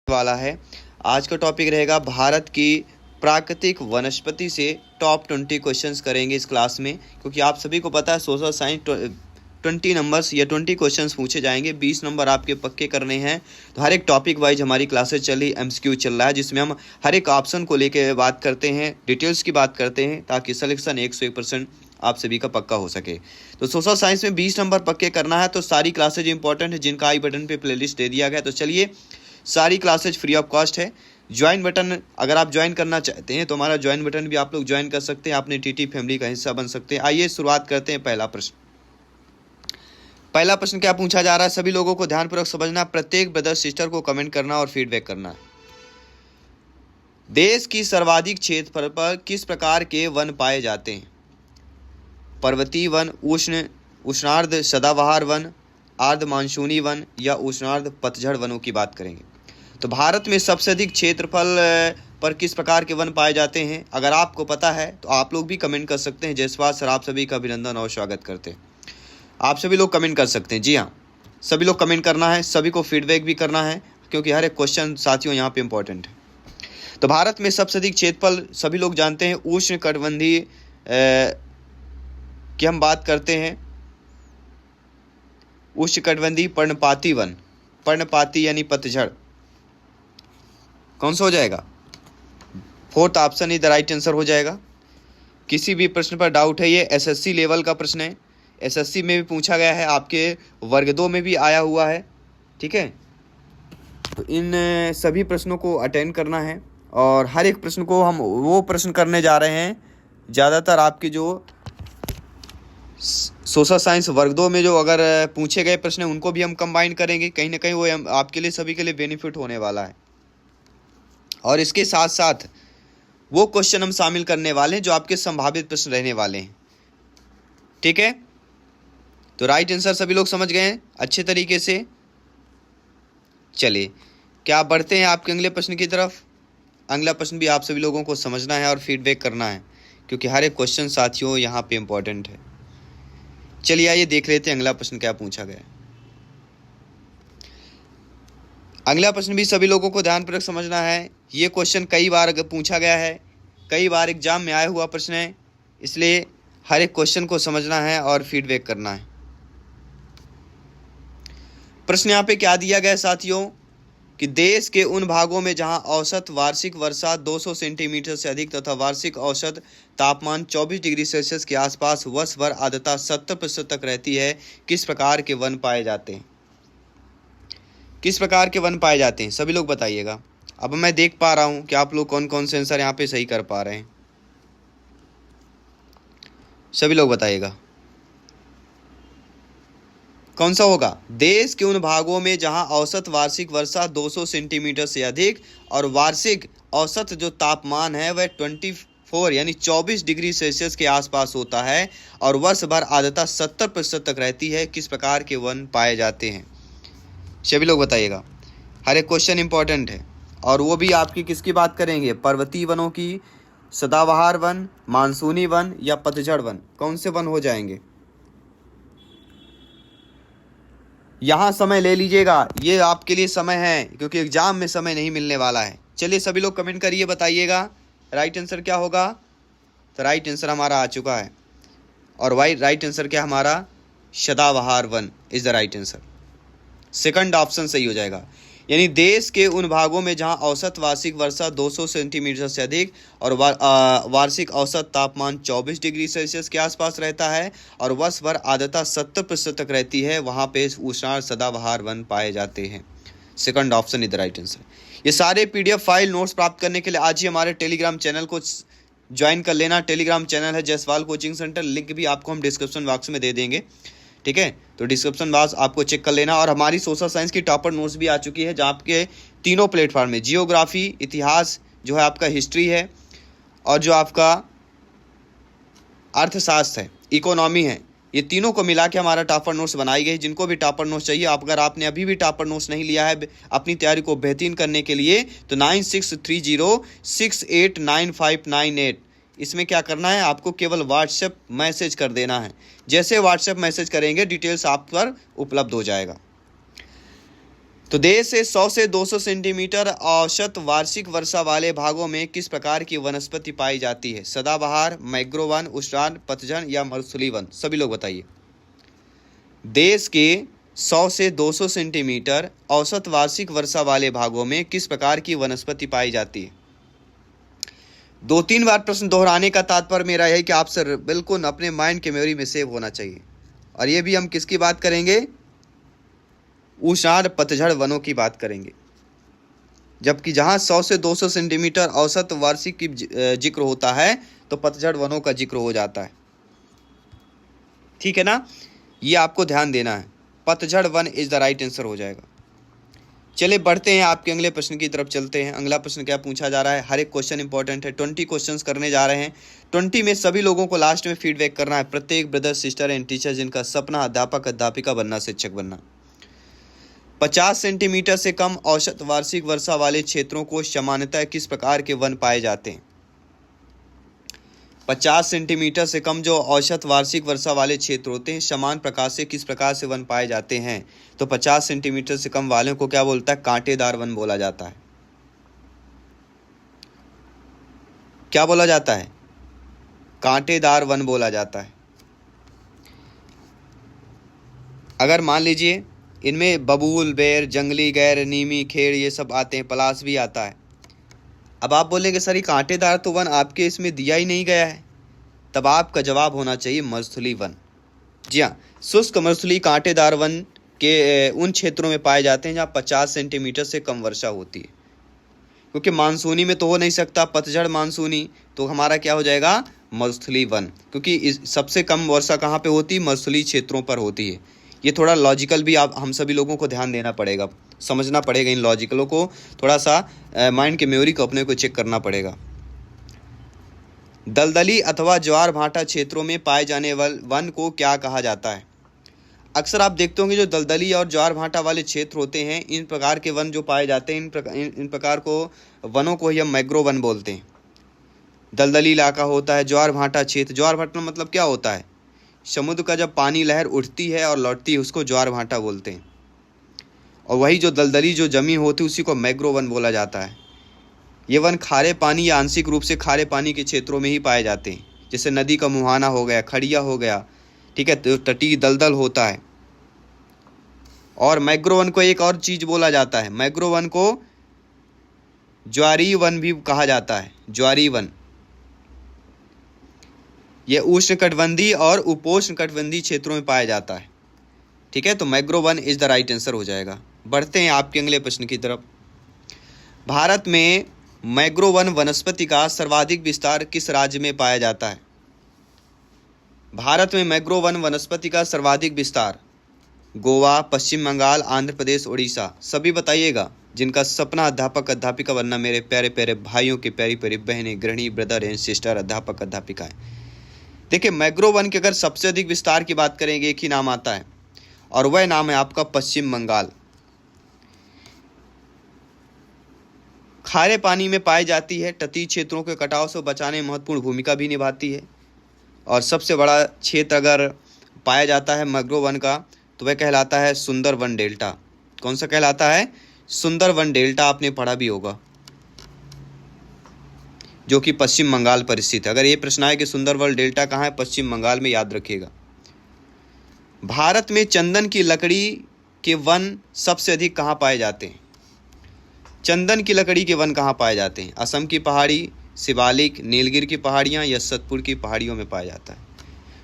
वाला है। आज का टॉपिक रहेगा भारत की प्राकृतिक वनस्पति से टॉप 20 क्वेश्चंस करेंगे इस क्लास में, क्योंकि आप सभी को पता है सोशल साइंस 20 नंबर्स या 20 क्वेश्चंस पूछे जाएंगे, 20 नंबर आपके पक्के करने हैं। तो हर एक टॉपिक वाइज हमारी क्लासेस चल रही, एमसीक्यू चल रहा है, जिसमें हम हर एक ऑप्शन को लेकर बात करते हैं, डिटेल्स की बात करते हैं, ताकि सिलेक्शन 101% आप सभी का पक्का हो सके। तो सोशल साइंस में 20 नंबर पक्के करना है, तो सारी क्लासेज इंपॉर्टेंट है, जिनका आई बटन पे प्लेलिस्ट दे दिया गया। तो चलिए, सारी क्लासेज फ्री ऑफ कॉस्ट है। ज्वाइन बटन अगर आप ज्वाइन करना चाहते हैं तो हमारा ज्वाइन बटन भी आप लोग ज्वाइन कर सकते हैं, अपने टीटी फैमिली का हिस्सा बन सकते हैं। आइए शुरुआत करते हैं। पहला प्रश्न क्या पूछा जा रहा है, सभी लोगों को ध्यानपूर्वक समझना, प्रत्येक ब्रदर सिस्टर को कमेंट करना और फीडबैक करना। देश की सर्वाधिक क्षेत्रफल पर किस प्रकार के वन पाए जाते हैं? पर्वतीय वन, उष्णार्ध सदाबहार वन, आर्द्र मानसूनी वन या उष्णार्ध पतझड़ वनों की बात करेंगे। तो भारत में सबसे अधिक क्षेत्रफल पर किस प्रकार के वन पाए जाते हैं? अगर आपको पता है तो आप लोग भी कमेंट कर सकते हैं। जयसवाल सर, आप सभी का अभिनंदन और स्वागत करते हैं। आप सभी लोग कमेंट कर सकते हैं। जी हाँ, सभी लोग कमेंट करना है, सभी को फीडबैक भी करना है, क्योंकि हर एक क्वेश्चन साथियों यहाँ पे इंपॉर्टेंट है। तो भारत में सबसे अधिक क्षेत्रफल सभी लोग जानते हैं उष्णकटिबंधीय की हम बात करते हैं, उष्णकटिबंधीय पर्णपाती वन, पर्णपाती यानी पतझड़। कौन सा हो जाएगा? Fourth option he the right answer हो जाएगा। किसी भी प्रश्न पर डाउट है, ये एसएससी लेवल का प्रश्न है, एसएससी में भी पूछा गया है, आपके वर्ग 2 में भी आया हुआ है। ठीक है, तो इन सभी प्रश्नों को अटेंड करना है, और हर एक प्रश्न को हम वो प्रश्न करने जा रहे हैं, ज़्यादातर आपके जो सोशल साइंस वर्ग 2 में जो अगर पूछे गए प्रश्न हैं उनको भी हम कंबाइन करेंगे। कहीं ना कहीं वो आपके लिए, सभी के लिए बेनिफिट होने वाला है। और इसके साथ साथ वो क्वेश्चन हम शामिल करने वाले हैं जो आपके संभावित प्रश्न रहने वाले हैं। ठीक है, तो राइट आंसर सभी लोग समझ गए हैं अच्छे तरीके से। चलिए, क्या बढ़ते हैं आपके अगले प्रश्न की तरफ। अगला प्रश्न भी आप सभी लोगों को समझना है और फीडबैक करना है, क्योंकि हर एक क्वेश्चन साथियों यहाँ पे इंपॉर्टेंट है। चलिए आइए देख लेते हैं अगला प्रश्न क्या पूछा गया है। अगला प्रश्न भी सभी लोगों को ध्यानपूर्वक समझना है। ये क्वेश्चन कई बार पूछा गया है, कई बार एग्जाम में आया हुआ प्रश्न है, इसलिए हर एक क्वेश्चन को समझना है और फीडबैक करना है। प्रश्न यहाँ पे क्या दिया गया है साथियों, कि देश के उन भागों में जहां औसत वार्षिक वर्षा 200 सेंटीमीटर से अधिक तथा वार्षिक औसत तापमान 24 डिग्री सेल्सियस के आसपास वर्ष भर आर्द्रता 70% तक रहती है, किस प्रकार के वन पाए जाते हैं? किस प्रकार के वन पाए जाते हैं, सभी लोग बताइएगा। अब मैं देख पा रहा हूं कि आप लोग कौन कौन से आंसर यहाँ पे सही कर पा रहे हैं, सभी लोग बताइएगा कौन सा होगा। देश के उन भागों में जहां औसत वार्षिक वर्षा 200 सेंटीमीटर से अधिक और वार्षिक औसत जो तापमान है वह 24 यानी 24 डिग्री सेल्सियस के आसपास होता है, और वर्ष भर आर्द्रता 70% तक रहती है, किस प्रकार के वन पाए जाते हैं? सभी लोग बताइएगा। हर एक क्वेश्चन इंपॉर्टेंट है, और वो भी आपकी किसकी बात करेंगे? पर्वतीय वनों की, सदाबहार वन, मानसूनी वन या पतझड़ वन, कौन से वन हो जाएंगे? यहाँ समय ले लीजिएगा, ये आपके लिए समय है, क्योंकि एग्जाम में समय नहीं मिलने वाला है। चलिए सभी लोग कमेंट करिए, बताइएगा राइट आंसर क्या होगा। तो राइट आंसर हमारा आ चुका है, और राइट आंसर क्या हमारा? सदाबहार one is the right answer. Second option सही हो जाएगा, यानी देश के उन भागों में जहां औसत वार्षिक वर्षा 200 सेंटीमीटर से अधिक और वार्षिक औसत तापमान 24 डिग्री सेल्सियस के आसपास रहता है, और वर्ष भर आर्द्रता 70% तक रहती है, वहां पे उष्णार्ध सदाबहार वन पाए जाते हैं। Second option is the right answer. ये सारे PDF फाइल नोट्स प्राप्त करने के लिए आज ही हमारे टेलीग्राम चैनल को ज्वाइन कर लेना। टेलीग्राम चैनल है जयसवाल कोचिंग सेंटर, लिंक भी आपको हम डिस्क्रिप्शन बॉक्स में दे देंगे। ठीक है, तो डिस्क्रिप्शन बॉक्स आपको चेक कर लेना। और हमारी सोशल साइंस की टॉपर नोट्स भी आ चुकी है, जहाँ आपके तीनों प्लेटफॉर्म में जियोग्राफी, इतिहास जो है आपका, हिस्ट्री है, और जो आपका अर्थशास्त्र है, इकोनॉमी है, ये तीनों को मिला के हमारा टॉपर नोट्स बनाई गई। जिनको भी टॉपर नोट्स चाहिए, अगर आपने अभी भी टॉपर नोट्स नहीं लिया है अपनी तैयारी को बेहतरीन करने के लिए, तो 9630689598 इसमें क्या करना है, आपको केवल व्हाट्सएप मैसेज कर देना है। जैसे व्हाट्सएप मैसेज करेंगे डिटेल्स आप पर उपलब्ध हो जाएगा। तो देश से 100 से 200 सेंटीमीटर औसत वार्षिक वर्षा वाले भागों में किस प्रकार की वनस्पति पाई जाती है? सदाबहार, मैंग्रोव वन, उष्णार्ध पतझड़ या मरुस्थलीय वन? सभी लोग बताइए। देश के 100 से 200 सेंटीमीटर औसत वार्षिक वर्षा वाले भागों में किस प्रकार की वनस्पति पाई जाती है? 2-3 बार प्रश्न दोहराने का तात्पर्य मेरा है कि आप सर बिल्कुल अपने माइंड के मेमोरी में सेव होना चाहिए। और ये भी हम किसकी बात करेंगे? उष्णार्ध पतझड़ वनों की बात करेंगे। जबकि जहां 100 से 200 सेंटीमीटर औसत वार्षिक की जिक्र होता है तो पतझड़ वनों का जिक्र हो जाता है। ठीक है ना, ये आपको ध्यान देना है। पतझड़ one is the right answer हो जाएगा। चलिए बढ़ते हैं, आपके अगले प्रश्न की तरफ चलते हैं। अगला प्रश्न क्या पूछा जा रहा है? हर एक क्वेश्चन इंपॉर्टेंट है। 20 क्वेश्चंस करने जा रहे हैं। 20 में सभी लोगों को लास्ट में फीडबैक करना है। प्रत्येक ब्रदर, सिस्टर एंड टीचर जिनका सपना अध्यापक अध्यापिका बनना, शिक्षक बनना। 50 सेंटीमीटर से कम औसत वार्षिक वर्षा वाले क्षेत्रों को सामान्यतः किस प्रकार के वन पाए जाते हैं? 50 सेंटीमीटर से कम जो औसत वार्षिक वर्षा वाले क्षेत्र होते हैं, समान प्रकार से किस प्रकार से वन पाए जाते हैं? तो 50 सेंटीमीटर से कम वालों को क्या बोलता है? कांटेदार वन बोला जाता है। क्या बोला जाता है? कांटेदार वन बोला जाता है। अगर मान लीजिए इनमें बबूल, बेर, जंगली गैर, नीमी, खेड़ ये सब आते हैं, पलाश भी आता है। अब आप बोलेंगे सर ये कांटेदार तो वन आपके इसमें दिया ही नहीं गया है। तब आपका जवाब होना चाहिए मरुस्थलीय वन। जी हाँ, शुष्क मरुस्थलीय कांटेदार वन के उन क्षेत्रों में पाए जाते हैं जहाँ 50 सेंटीमीटर से कम वर्षा होती है। क्योंकि मानसूनी में तो हो नहीं सकता, पतझड़ मानसूनी, तो हमारा क्या हो जाएगा? मरुस्थलीय वन। क्योंकि सबसे कम वर्षा कहाँ पे होती है? मरुस्थलीय क्षेत्रों पर होती है। ये थोड़ा लॉजिकल भी आप हम सभी लोगों को ध्यान देना पड़ेगा, समझना पड़ेगा। इन लॉजिकलों को थोड़ा सा माइंड के मेमोरी को अपने को चेक करना पड़ेगा। दलदली अथवा ज्वार भाटा क्षेत्रों में पाए जाने वाले वन को क्या कहा जाता है? अक्सर आप देखते होंगे जो दलदली और ज्वार भाटा वाले क्षेत्र होते हैं, इन प्रकार के वन जो पाए जाते हैं, इन प्रकार को वनों को ही हम मैंग्रोव वन बोलते हैं। दलदली इलाका होता है, ज्वार भाटा क्षेत्र। ज्वार भाटा मतलब क्या होता है? समुद्र का जब पानी लहर उठती है और लौटती है उसको ज्वार भाटा बोलते हैं। और वही जो दलदली जो जमी होती है उसी को मैंग्रोव वन बोला जाता है। ये वन खारे पानी या आंशिक रूप से खारे पानी के क्षेत्रों में ही पाए जाते हैं, जैसे नदी का मुहाना हो गया, खड़िया हो गया, ठीक है, तो तटीय दलदल होता है। और मैंग्रोव वन को एक और चीज बोला जाता है, मैंग्रोव वन को ज्वारीय वन भी कहा जाता है। ज्वारीय वन ये उष्णकटिबंधीय और उपोष्णकटिबंधीय क्षेत्रों में पाया जाता है। ठीक है, तो mangrove one is the right answer हो जाएगा। बढ़ते हैं आपके अगले प्रश्न की तरफ। भारत में मैंग्रोव वन वनस्पति का सर्वाधिक विस्तार किस राज्य में पाया जाता है? भारत में मैंग्रोव वन वनस्पति का सर्वाधिक विस्तार गोवा, पश्चिम बंगाल, आंध्र प्रदेश, उड़ीसा। सभी बताइएगा जिनका सपना अध्यापक अध्यापिका बनना, मेरे प्यारे प्यारे भाइयों की प्यारी प्यारी बहनें, गृहिणी, ब्रदर एंड सिस्टर, अध्यापक अध्यापिकाएं। देखिए मैंग्रोव वन के अगर सबसे अधिक विस्तार की बात करेंगे, एक ही नाम आता है और वह नाम है आपका पश्चिम बंगाल। खारे पानी में पाई जाती है, तटीय क्षेत्रों के कटाव से बचाने में महत्वपूर्ण भूमिका भी निभाती है। और सबसे बड़ा क्षेत्र अगर पाया जाता है मैंग्रोव वन का तो वह कहलाता है सुंदरवन डेल्टा। कौन सा कहलाता है? सुंदरवन डेल्टा। आपने पढ़ा भी होगा, जो कि पश्चिम बंगाल पर स्थित है। अगर ये प्रश्न आए कि सुंदरवन डेल्टा कहाँ है, पश्चिम बंगाल में, याद रखिएगा। भारत में चंदन की लकड़ी के वन सबसे अधिक कहाँ पाए जाते हैं? चंदन की लकड़ी के वन कहाँ पाए जाते हैं? असम की पहाड़ी, शिवालिक, नीलगिरी की पहाड़ियाँ या सतपुर की पहाड़ियों में पाया जाता है?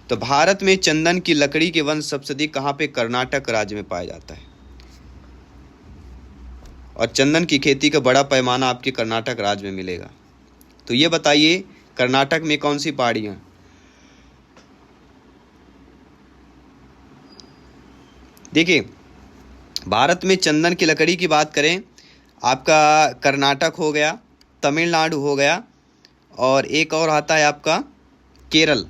तो भारत में चंदन की लकड़ी के वन सबसे अधिक कहाँ पे? कर्नाटक राज्य में पाया जाता है। और चंदन की खेती का बड़ा पैमाना आपके कर्नाटक राज्य में मिलेगा। तो ये बताइए कर्नाटक में कौन सी पहाड़ियाँ? देखिए भारत में चंदन की लकड़ी की बात करें, आपका कर्नाटक हो गया, तमिलनाडु हो गया, और एक और आता है आपका केरल।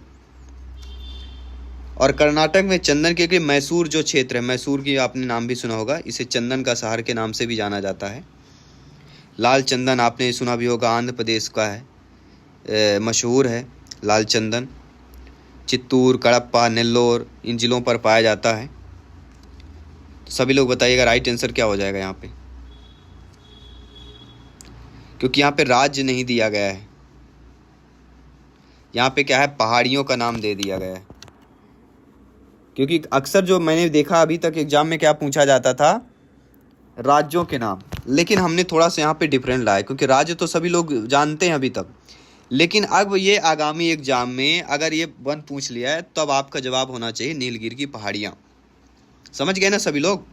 और कर्नाटक में चंदन के मैसूर जो क्षेत्र है, मैसूर की आपने नाम भी सुना होगा, इसे चंदन का शहर के नाम से भी जाना जाता है। लाल चंदन आपने सुना भी होगा, आंध्र प्रदेश का है, मशहूर है लाल चंदन। चित्तूर, कडप्पा, नेल्लोर इन जिलों पर पाया जाता है। तो सभी लोग बताइएगा राइट आंसर क्या हो जाएगा यहाँ पे, क्योंकि यहाँ पे राज्य नहीं दिया गया है, यहाँ पे क्या है पहाड़ियों का नाम दे दिया गया है। क्योंकि अक्सर जो मैंने देखा अभी तक एग्जाम में क्या पूछा जाता था, राज्यों के नाम, लेकिन हमने थोड़ा सा यहाँ पे डिफरेंट लाया, क्योंकि राज्य तो सभी लोग जानते हैं अभी तक, लेकिन अब ये आगामी एग्जाम में अगर ये वन पूछ लिया है तब आपका जवाब होना चाहिए नीलगिरी की पहाड़ियाँ। समझ गए ना सभी लोग,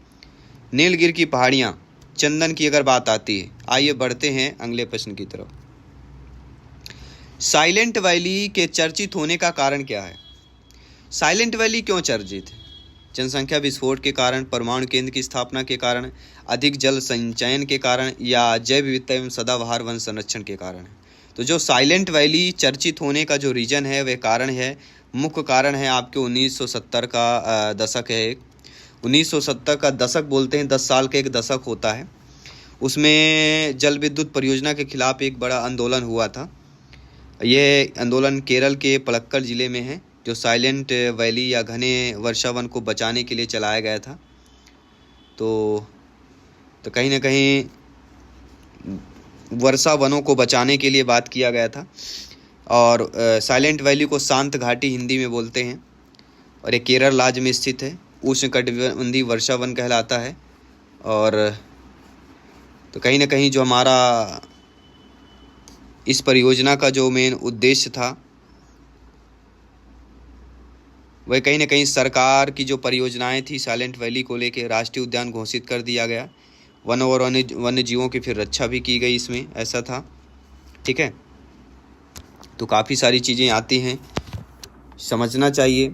नीलगिरी की पहाड़ियाँ, चंदन की अगर बात आती है। आइए बढ़ते हैं अगले प्रश्न की तरफ। साइलेंट वैली के चर्चित होने का कारण क्या है? साइलेंट वैली क्यों चर्चित है? जनसंख्या विस्फोट के कारण, परमाणु केंद्र की स्थापना के कारण, अधिक जल संचयन के कारण, या जैव विविधता एवं सदाबहार वन संरक्षण के कारण है? तो जो साइलेंट वैली चर्चित होने का जो रीजन है वह कारण है, मुख्य कारण है आपके 1970 का दशक है। एक 1970 का दशक बोलते हैं, 10 साल का एक दशक होता है। उसमें जल विद्युत परियोजना के खिलाफ एक बड़ा आंदोलन हुआ था। ये आंदोलन केरल के पलक्कड़ ज़िले में है, जो साइलेंट वैली या घने वर्षावन को बचाने के लिए चलाया गया था। तो कहीं ना कहीं वर्षा वनों को बचाने के लिए बात किया गया था। और साइलेंट वैली को शांत घाटी हिंदी में बोलते हैं, और ये केरल राज्य में स्थित है, उष्णकटिबंधीय वर्षा वन कहलाता है। और तो कहीं ना कहीं जो हमारा इस परियोजना का जो मेन उद्देश्य था वह कहीं ना कहीं सरकार की जो परियोजनाएं थी साइलेंट वैली को लेकर राष्ट्रीय उद्यान घोषित कर दिया गया। वनों और वन्य जीवों की फिर रक्षा भी की गई इसमें, ऐसा था। ठीक है, तो काफ़ी सारी चीज़ें आती हैं, समझना चाहिए।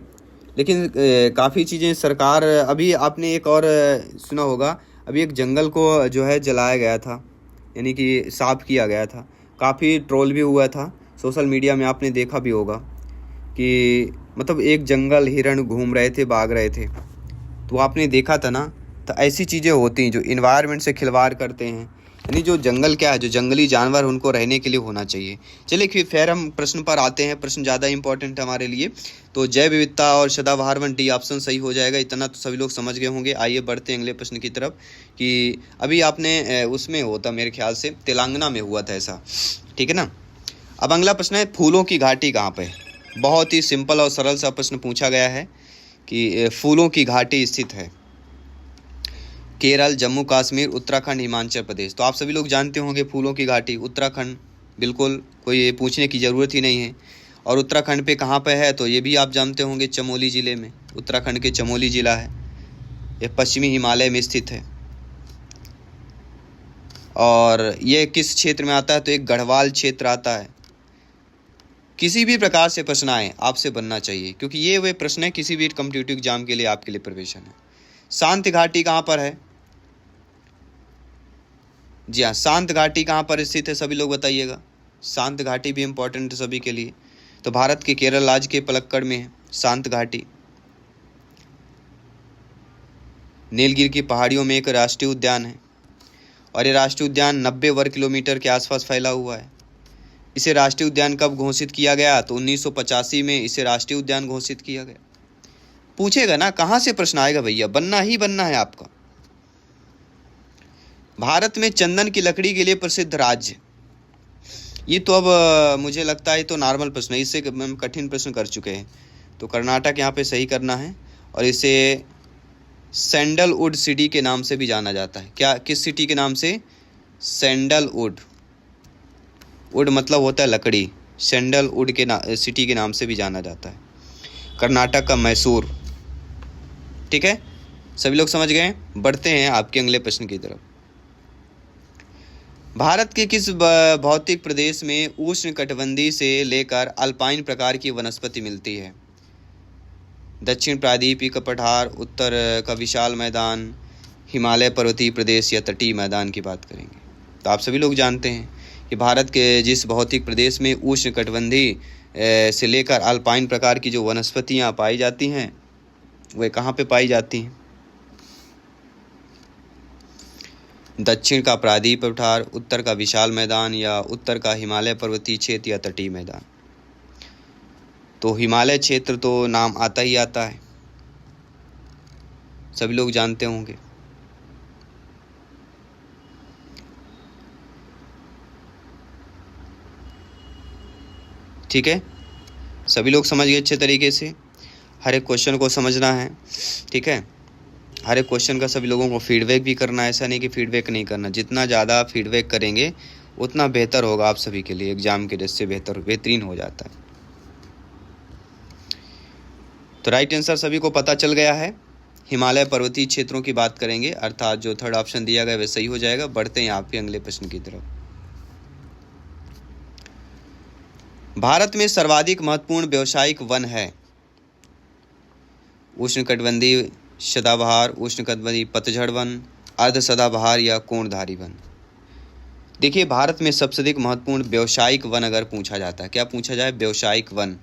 लेकिन काफ़ी चीज़ें सरकार, अभी आपने एक और सुना होगा, अभी एक जंगल को जो है जलाया गया था, यानी कि साफ किया गया था। काफ़ी ट्रोल भी हुआ था, सोशल मीडिया में आपने देखा भी होगा कि मतलब एक जंगल हिरण घूम रहे थे, भाग रहे थे, तो आपने देखा था ना। तो ऐसी चीज़ें होती हैं जो इन्वायरमेंट से खिलवाड़ करते हैं, यानी जो जंगल क्या है, जो जंगली जानवर उनको रहने के लिए होना चाहिए। चलिए फिर हम प्रश्न पर आते हैं। प्रश्न ज़्यादा इंपॉर्टेंट है हमारे लिए, तो जैव विविधता और सदाबहार वन, डी ऑप्शन सही हो जाएगा। इतना तो सभी लोग समझ गए होंगे। आइए बढ़ते हैं अगले प्रश्न की तरफ, कि अभी आपने उसमें होता मेरे ख्याल से तेलंगाना में हुआ था ऐसा, ठीक है ना। अब अगला प्रश्न है, फूलों की घाटी कहाँ पर है? बहुत ही सिंपल और सरल सा प्रश्न पूछा गया है कि फूलों की घाटी स्थित है केरल, जम्मू कश्मीर, उत्तराखंड, हिमाचल प्रदेश। तो आप सभी लोग जानते होंगे फूलों की घाटी उत्तराखंड, बिल्कुल कोई पूछने की ज़रूरत ही नहीं है। और उत्तराखंड पे कहाँ पे है तो ये भी आप जानते होंगे, चमोली ज़िले में। उत्तराखंड के चमोली ज़िला है, ये पश्चिमी हिमालय में स्थित है। और ये किस क्षेत्र में आता है तो एक गढ़वाल क्षेत्र आता है। किसी भी प्रकार से प्रश्न आए आपसे बनना चाहिए, क्योंकि ये वे प्रश्न है किसी भी कॉम्पिटिटिव एग्जाम के लिए आपके लिए प्रिपरेशन है। शांत घाटी कहाँ पर है? जी हाँ, शांत घाटी कहाँ पर स्थित है सभी लोग बताइएगा। शांत घाटी भी इम्पोर्टेंट है सभी के लिए। तो भारत के केरल राज्य के पलक्कड़ में है शांत घाटी। नीलगिरी की पहाड़ियों में एक राष्ट्रीय उद्यान है, और ये राष्ट्रीय उद्यान 90 वर्ग किलोमीटर के आसपास फैला हुआ है। इसे राष्ट्रीय उद्यान कब घोषित किया गया तो 1985 में इसे राष्ट्रीय उद्यान घोषित किया गया। पूछेगा ना, कहाँ से प्रश्न आएगा भैया, बनना ही बनना है आपका। भारत में चंदन की लकड़ी के लिए प्रसिद्ध राज्य, ये तो अब मुझे लगता है तो नॉर्मल प्रश्न है, इससे हम कठिन प्रश्न कर चुके हैं। तो कर्नाटक यहाँ पे सही करना है, और इसे सैंडलवुड सिटी के नाम से भी जाना जाता है। क्या, किस सिटी के नाम से? सैंडलवुड। वुड मतलब होता है लकड़ी, सैंडलवुड के सिटी के नाम से भी जाना जाता है। कर्नाटक का मैसूर। ठीक है, सभी लोग समझ गए। बढ़ते हैं आपके अगले प्रश्न की तरफ। भारत के किस भौतिक प्रदेश में उष्णकटिबंधीय से लेकर अल्पाइन प्रकार की वनस्पति मिलती है? दक्षिण प्रायद्वीपीय का पठार, उत्तर का विशाल मैदान, हिमालय पर्वतीय प्रदेश, या तटीय मैदान की बात करेंगे। तो आप सभी लोग जानते हैं कि भारत के जिस भौतिक प्रदेश में उष्णकटिबंधीय से लेकर अल्पाइन प्रकार की जो वनस्पतियाँ पाई जाती हैं वे कहाँ पे पाई जाती हैं? दक्षिण का प्रायद्वीपीय पठार, उत्तर का विशाल मैदान, या उत्तर का हिमालय पर्वतीय क्षेत्र, या तटीय मैदान। तो हिमालय क्षेत्र तो नाम आता ही आता है, सभी लोग जानते होंगे। ठीक है, सभी लोग समझ गए अच्छे तरीके से। हर एक क्वेश्चन को समझना है, ठीक है। हर एक क्वेश्चन का सभी लोगों को फीडबैक भी करना है, ऐसा नहीं कि फीडबैक नहीं करना। जितना ज़्यादा फीडबैक करेंगे उतना बेहतर होगा आप सभी के लिए, एग्ज़ाम के दृष्टि से बेहतरीन हो जाता है। तो राइट आंसर सभी को पता चल गया है। हिमालय पर्वतीय क्षेत्रों की बात करेंगे, अर्थात जो थर्ड ऑप्शन दिया गया वह सही हो जाएगा। बढ़ते हैं यहाँ पे अगले प्रश्न की तरफ। भारत में सर्वाधिक महत्वपूर्ण व्यावसायिक वन है? उष्णकटिबंधीय सदाबहार, उष्णकटिबंधीय पतझड़ वन, अर्ध सदाबहार या कोणधारी वन? देखिए, भारत में सबसे अधिक महत्वपूर्ण व्यावसायिक वन अगर पूछा जाता है, क्या पूछा जाए, व्यावसायिक वन,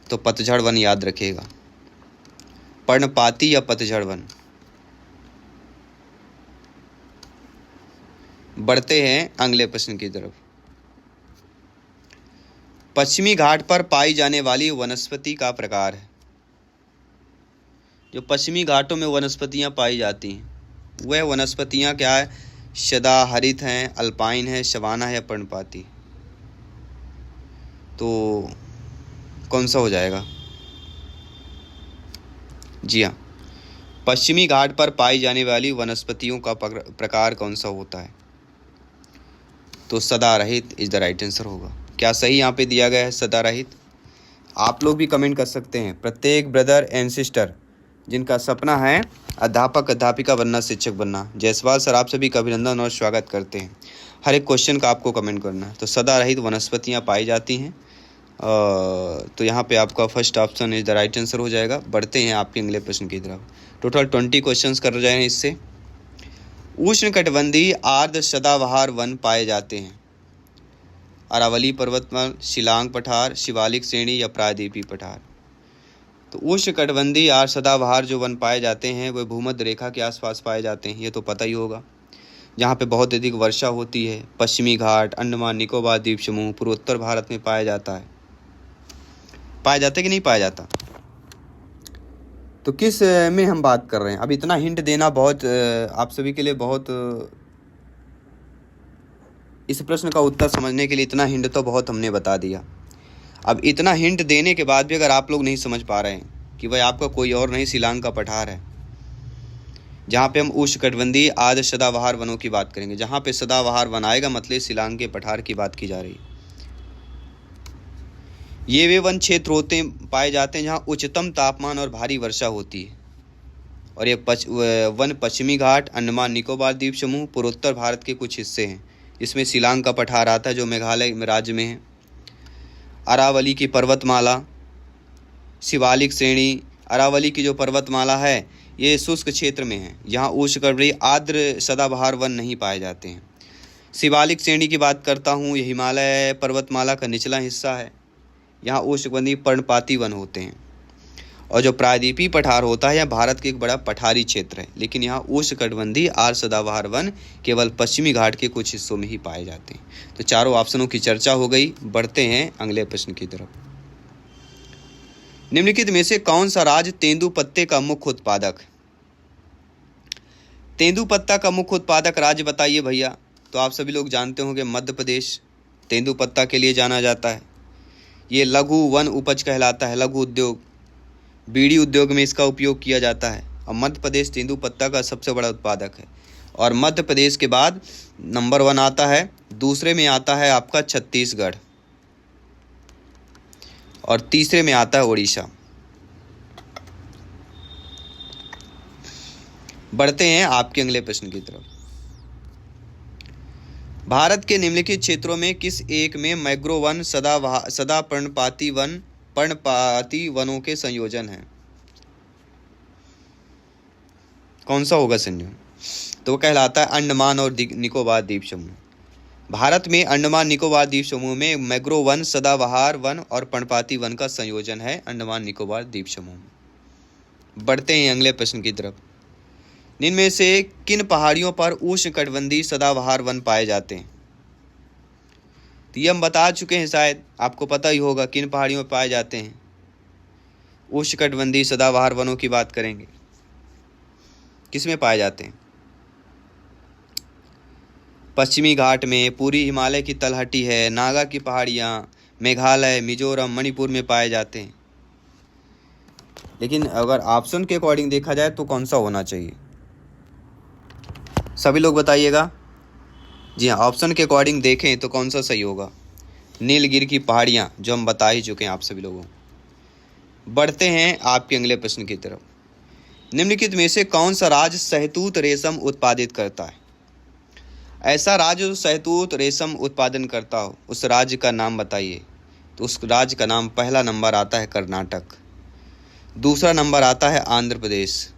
तो पतझड़ वन याद रखिएगा। पर्णपाती या पतझड़ वन? बढ़ते हैं अगले प्रश्न की तरफ। पश्चिमी घाट पर पाई जाने वाली वनस्पति का प्रकार है। जो पश्चिमी घाटों में वनस्पतियां पाई जाती हैं वह वनस्पतियां क्या है? सदाहरित हैं, अल्पाइन है, सवाना है या पर्णपाती? तो कौन सा हो जाएगा? जी हाँ, पश्चिमी घाट पर पाई जाने वाली वनस्पतियों का प्रकार कौन सा होता है? तो सदारहित इज द राइट आंसर होगा। क्या सही यहाँ पे दिया गया है, सदारहित? आप लोग भी कमेंट कर सकते हैं। प्रत्येक ब्रदर एंड सिस्टर जिनका सपना है अध्यापक अध्यापिका बनना, शिक्षक बनना, जायसवाल सर आप सभी का अभिनंदन और स्वागत करते हैं। हर एक क्वेश्चन का आपको कमेंट करना है। तो सदारहित वनस्पतियाँ पाई जाती हैं, तो यहाँ पे आपका first option is the right answer हो जाएगा। बढ़ते हैं आपके अगले प्रश्न की तरफ। टोटल 20 क्वेश्चंस कर रहे हैं इससे। उष्णकटिबंधीय आर्द्र सदाबहार वन पाए जाते हैं? अरावली पर्वतमाला, शिलांग पठार, शिवालिक श्रेणी या प्रायद्वीपीय पठार? तो उष्णकटिबंधीय आर्द्र सदाबहार जो वन पाए जाते हैं वह भूमध्य रेखा के आसपास पाए जाते हैं, ये तो पता ही होगा। जहाँ पे बहुत अधिक वर्षा होती है, पश्चिमी घाट, अंडमान निकोबार द्वीप समूह, पूर्वोत्तर भारत में पाया जाता है। पाया जाता है कि नहीं पाया जाता? तो किस में हम बात कर रहे हैं? अब इतना हिंट देना बहुत आप सभी के लिए बहुत, इस प्रश्न का उत्तर समझने के लिए इतना हिंट तो बहुत हमने बता दिया। अब इतना हिंट देने के बाद भी अगर आप लोग नहीं समझ पा रहे हैं कि भाई आपका कोई और नहीं शिलांग का पठार है, जहाँ पे हम उष्णकटिबंधीय आर्द्र सदाबहार वनों की बात करेंगे। जहाँ पे सदाबहार वन आएगा मतलब शिलांग के पठार की बात की जा रही है। ये वे वन क्षेत्र पाए जाते हैं जहाँ उच्चतम तापमान और भारी वर्षा होती है। और ये वन पश्चिमी घाट, अंडमान निकोबार द्वीप समूह, पूर्वोत्तर भारत के कुछ हिस्से हैं। इसमें शिलांग का पठार आता है जो मेघालय राज्य में है। अरावली की पर्वतमाला, शिवालिक श्रेणी, अरावली की जो पर्वतमाला है ये शुष्क क्षेत्र में है, यहाँ उष्णकटिबंधीय आर्द्र सदाबहार वन नहीं पाए जाते हैं। शिवालिक श्रेणी की बात करता हूँ, ये हिमालय पर्वतमाला का निचला हिस्सा है, यहाँ उष्णकटिबंधीय पर्णपाती वन होते हैं। और जो प्रायद्वीपीय पठार होता है यह भारत के एक बड़ा पठारी क्षेत्र है, लेकिन यहाँ उष्णकटिबंधीय आर्द्र सदाबहार वन केवल पश्चिमी घाट के कुछ हिस्सों में ही पाए जाते हैं। तो चारों ऑप्शनों की चर्चा हो गई। बढ़ते हैं अगले प्रश्न की तरफ। निम्नलिखित में से कौन सा राज्य तेंदुपत्ते का मुख्य उत्पादक? तेंदुपत्ता का मुख्य उत्पादक राज्य बताइए भैया। तो आप सभी लोग जानते होंगे मध्य प्रदेश तेंदुपत्ता के लिए जाना जाता है। ये लघु वन उपज कहलाता है, लघु उद्योग, बीड़ी उद्योग में इसका उपयोग किया जाता है। और मध्य प्रदेश तेंदुपत्ता का सबसे बड़ा उत्पादक है। और मध्य प्रदेश के बाद नंबर 1 आता है, दूसरे में आता है आपका छत्तीसगढ़ और तीसरे में आता है उड़ीसा। बढ़ते हैं आपके अगले प्रश्न की तरफ। भारत के निम्नलिखित क्षेत्रों में किस एक में मैंग्रोव वन, सदा पर्णपाती वनों के संयोजन है? कौन सा होगा संयोजन? तो वो कहलाता है अंडमान और निकोबार द्वीप समूह। भारत में अंडमान निकोबार द्वीप समूह में मैंग्रोव वन, सदाबहार वन और पर्णपाती वन का संयोजन है अंडमान निकोबार द्वीप समूह। बढ़ते हैं अगले प्रश्न की तरफ। इनमें से किन पहाड़ियों पर उष्णकटिबंधीय सदाबहार वन पाए जाते हैं? तो ये हम बता चुके हैं, शायद आपको पता ही होगा किन पहाड़ियों में पाए जाते हैं। उष्णकटिबंधीय सदाबहार वनों की बात करेंगे, किस में पाए जाते हैं? पश्चिमी घाट में, पूरी हिमालय की तलहटी है, नागा की पहाड़ियाँ, मेघालय, मिजोरम, मणिपुर में पाए जाते हैं। लेकिन अगर ऑप्शन के अकॉर्डिंग देखा जाए तो कौन सा होना चाहिए, सभी लोग बताइएगा। जी हाँ, ऑप्शन के अकॉर्डिंग देखें तो कौन सा सही होगा? नीलगिरी की पहाड़ियाँ, जो हम बता ही चुके हैं आप सभी लोगों। बढ़ते हैं आपके अगले प्रश्न की तरफ। निम्नलिखित में से कौन सा राज्य शहतूत रेशम उत्पादित करता है? ऐसा राज्य जो शहतूत रेशम उत्पादन करता हो, उस राज्य का नाम बताइए। तो उस राज्य का नाम, पहला नंबर आता है कर्नाटक, दूसरा नंबर आता है आंध्र प्रदेश,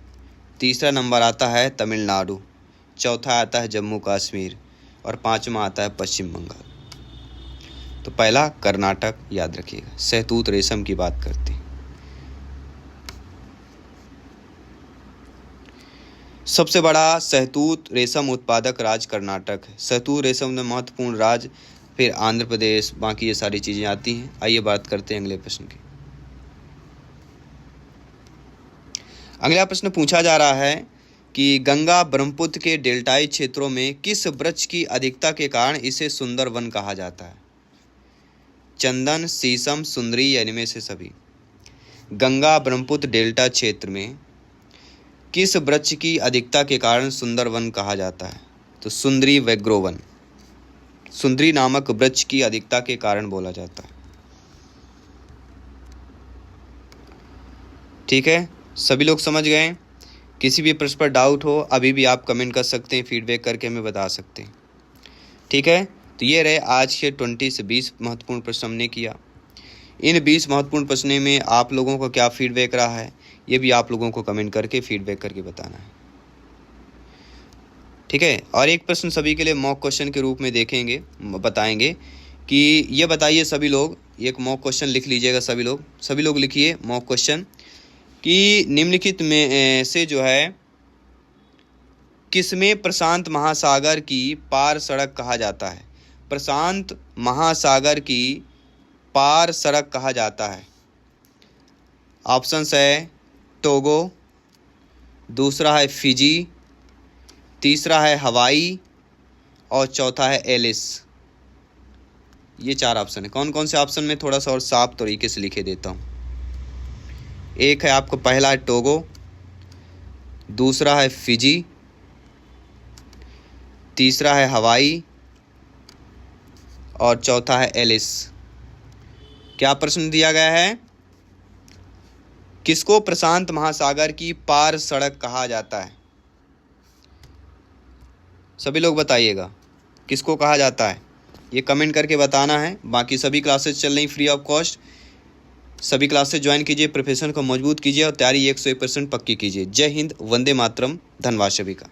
तीसरा नंबर आता है तमिलनाडु, चौथा आता है जम्मू कश्मीर और पांचवा आता है पश्चिम बंगाल। तो पहला कर्नाटक याद रखिएगा, शहतूत रेशम की बात करते हैं। सबसे बड़ा शहतूत रेशम उत्पादक राज्य कर्नाटक है। शहतूत रेशम में महत्वपूर्ण राज्य, फिर आंध्र प्रदेश, बाकी ये सारी चीज़ें आती हैं। आइए बात करते हैं अगले प्रश्न की। अगला प्रश्न पूछा जा रहा है कि गंगा ब्रह्मपुत्र के डेल्टाई क्षेत्रों में किस वृक्ष की अधिकता के कारण इसे सुंदर वन कहा जाता है? चंदन, शीशम, सुंदरी या इनमें से सभी? गंगा ब्रह्मपुत्र डेल्टा क्षेत्र में किस वृक्ष की अधिकता के कारण सुंदर वन कहा जाता है? तो सुंदरी वैग्रोवन, सुंदरी नामक वृक्ष की अधिकता के कारण बोला जाता है। ठीक है, सभी लोग समझ गए? किसी भी प्रश्न पर डाउट हो अभी भी आप कमेंट कर सकते हैं, फीडबैक करके हमें बता सकते हैं। ठीक है, तो ये रहे आज के 20 से 20 महत्वपूर्ण प्रश्न हमने किया। इन 20 महत्वपूर्ण प्रश्नों में आप लोगों का क्या फीडबैक रहा है, ये भी आप लोगों को कमेंट करके फीडबैक करके बताना है। ठीक है, और एक प्रश्न सभी के लिए मॉक क्वेश्चन के रूप में देखेंगे, बताएंगे कि ये बताइए सभी लोग, एक मॉक क्वेश्चन लिख लीजिएगा सभी लोग लिखिए मॉक क्वेश्चन कि निम्नलिखित में से जो है किसमें प्रशांत महासागर की पार सड़क कहा जाता है? प्रशांत महासागर की पार सड़क कहा जाता है। ऑप्शंस है टोगो, दूसरा है फिजी, तीसरा है हवाई और चौथा है एलिस। ये 4 ऑप्शन है। कौन कौन से ऑप्शन में थोड़ा सा और साफ तरीके से लिखे देता हूँ। एक है आपको, पहला है टोगो, दूसरा है फिजी, तीसरा है हवाई और चौथा है एलिस। क्या प्रश्न दिया गया है? किसको प्रशांत महासागर की पार सड़क कहा जाता है? सभी लोग बताइएगा किसको कहा जाता है, ये कमेंट करके बताना है। बाकी सभी क्लासेस चल रही फ्री ऑफ कॉस्ट, सभी क्लासेस ज्वाइन कीजिए, प्रिपरेशन को मजबूत कीजिए और तैयारी 101% पक्की कीजिए। जय हिंद, वंदे मातरम, धन्यवाद सभी का।